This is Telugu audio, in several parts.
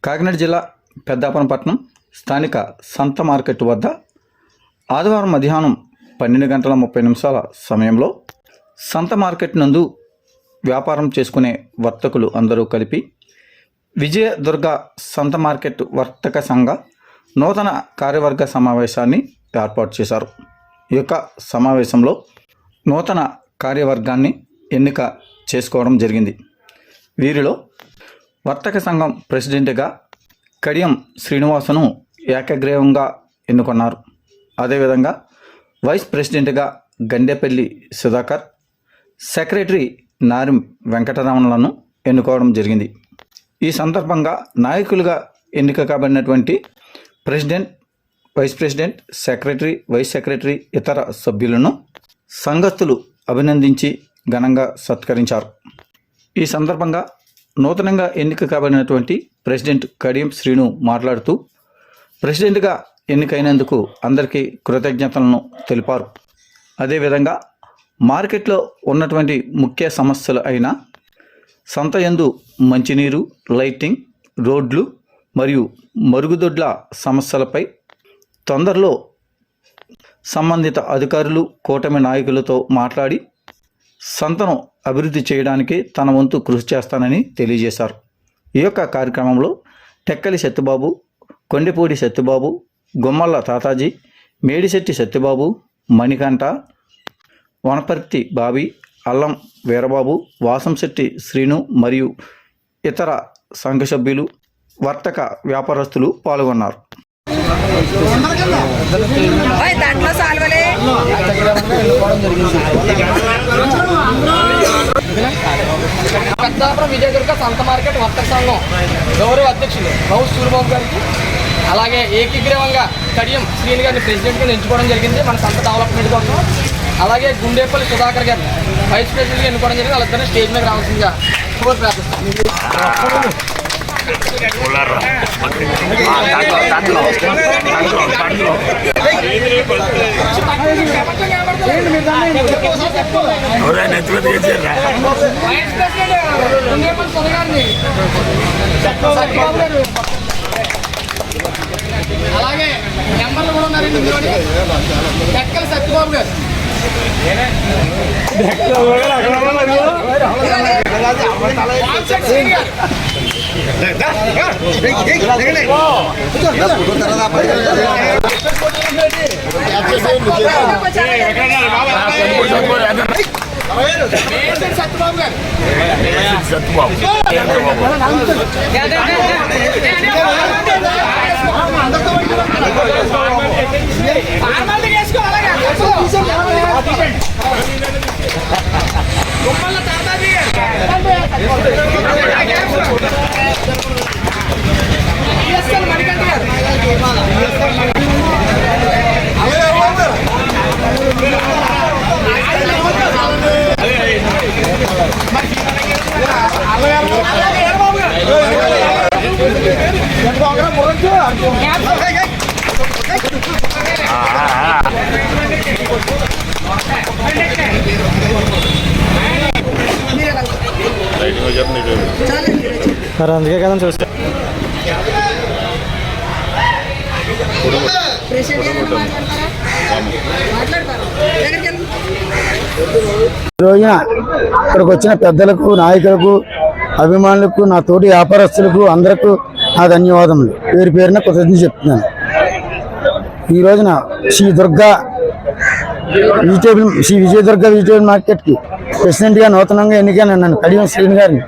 కాకినాడ జిల్లా పెద్దాపురం స్థానిక సంత మార్కెట్ వద్ద ఆదివారం మధ్యాహ్నం 12:30 సమయంలో సంత మార్కెట్ నందు వ్యాపారం చేసుకునే వర్తకులు అందరూ కలిపి విజయదుర్గ సంత మార్కెట్ వర్తక సంఘ నూతన కార్యవర్గ సమావేశాన్ని ఏర్పాటు చేశారు. ఈ యొక్క సమావేశంలో నూతన కార్యవర్గాన్ని ఎన్నిక చేసుకోవడం జరిగింది. వీరిలో వర్తక సంఘం ప్రెసిడెంట్గా కడియం శ్రీనివాసును ఏకగ్రీవంగా ఎన్నుకున్నారు. అదేవిధంగా వైస్ ప్రెసిడెంట్గా గండేపల్లి సుధాకర్, సెక్రటరీ నారిం వెంకటరమణలను ఎన్నుకోవడం జరిగింది. ఈ సందర్భంగా నాయకులుగా ఎన్నిక కాబడినటువంటి president, vice president, secretary, vice secretary, ఇతర సభ్యులను సంఘస్థులు అభినందించి ఘనంగా సత్కరించారు. ఈ సందర్భంగా నూతనంగా ఎన్నిక కాబడినటువంటి ప్రెసిడెంట్ కడియం శ్రీను మాట్లాడుతూ ప్రెసిడెంట్గా ఎన్నికైనందుకు అందరికీ కృతజ్ఞతలను తెలిపారు. అదేవిధంగా మార్కెట్లో ఉన్నటువంటి ముఖ్య సమస్యలు అయిన సంతయందు మంచినీరు, లైటింగ్, రోడ్లు మరియు మరుగుదొడ్ల సమస్యలపై తొందరలో సంబంధిత అధికారులు, కూటమి నాయకులతో మాట్లాడి సంతను అభివృద్ధి చేయడానికి తన వంతు కృషి చేస్తానని తెలియజేశారు. ఈ యొక్క కార్యక్రమంలో టెక్కలి సత్యబాబు, కొండెపూడి సత్యబాబు, గుమ్మల్ల తాతాజీ, మేడిశెట్టి సత్యబాబు, మణికంఠ, వనపర్తి బాబీ, అల్లం వీరబాబు, వాసంశెట్టి శ్రీను మరియు ఇతర సంఘ సభ్యులు, వర్తక వ్యాపారస్తులు పాల్గొన్నారు. పెద్దాపురం విజయదుర్గ సంత మార్కెట్ వర్తక సంఘం గౌరవ అధ్యక్షులు రౌస్ సూరిబాబు గారికి, అలాగే ఏకీగ్రీవంగా కడియం శ్రీని గారిని ప్రెసిడెంట్గా ఎంచుకోవడం జరిగింది మన సంత డెవలప్మెంట్ కోసం. అలాగే గుండేపల్లి సుధాకర్ గారిని వైస్ ప్రెసిడెంట్గా ఎన్నుకోవడం జరిగింది. వాళ్ళిద్దరిని స్టేజ్ మీద రావాల్సిందిగా కోరి ప్రార్థిస్తాను. అలాగే నెంబర్లు కూడా ఉన్నారండి ఇందులోని. టెక్కలి సత్యబాబు గారు, సత్యబాబు గారు, గుమ్మల్ల తాతాజీ మణికంఠ గారు, మరి అందుకే కదా చూస్తా. రోజున ఇక్కడికి వచ్చిన పెద్దలకు, నాయకులకు, అభిమానులకు, నా తోటి వ్యాపారస్తులకు అందరికీ నా ధన్యవాదములు. పేరు పేరున కృతజ్ఞతలు చెప్తున్నాను. ఈ రోజున శ్రీ విజయదుర్గ వెజిటేబుల్ మార్కెట్కి ప్రెసిడెంట్గా నూతనంగా ఎన్నికైన నన్ను కడియం శ్రీని గారిని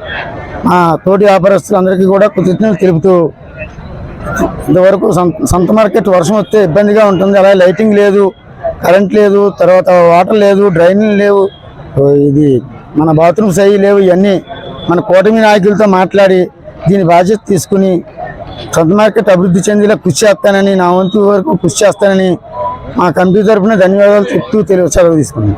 మా తోటి వ్యాపారస్తులు అందరికీ కూడా కృతజ్ఞతలు తెలుపుతూ, ఇంతవరకు సంత మార్కెట్ వర్షం వస్తే ఇబ్బందిగా ఉంటుంది. అలాగే లైటింగ్ లేదు, కరెంట్ లేదు, తర్వాత వాటర్ లేదు, డ్రైనేజ్ లేవు, ఇది మన బాత్రూమ్స్ అవి లేవు. ఇవన్నీ మన కూటమి నాయకులతో మాట్లాడి దీని బాధ్యత తీసుకుని సంత మార్కెట్ అభివృద్ధి చెందేలా కృషి చేస్తానని, నా వంతు వరకు కృషి చేస్తానని మా కమిటీ తరఫున ధన్యవాదాలు చెప్తూ సెలవు తీసుకున్నాను.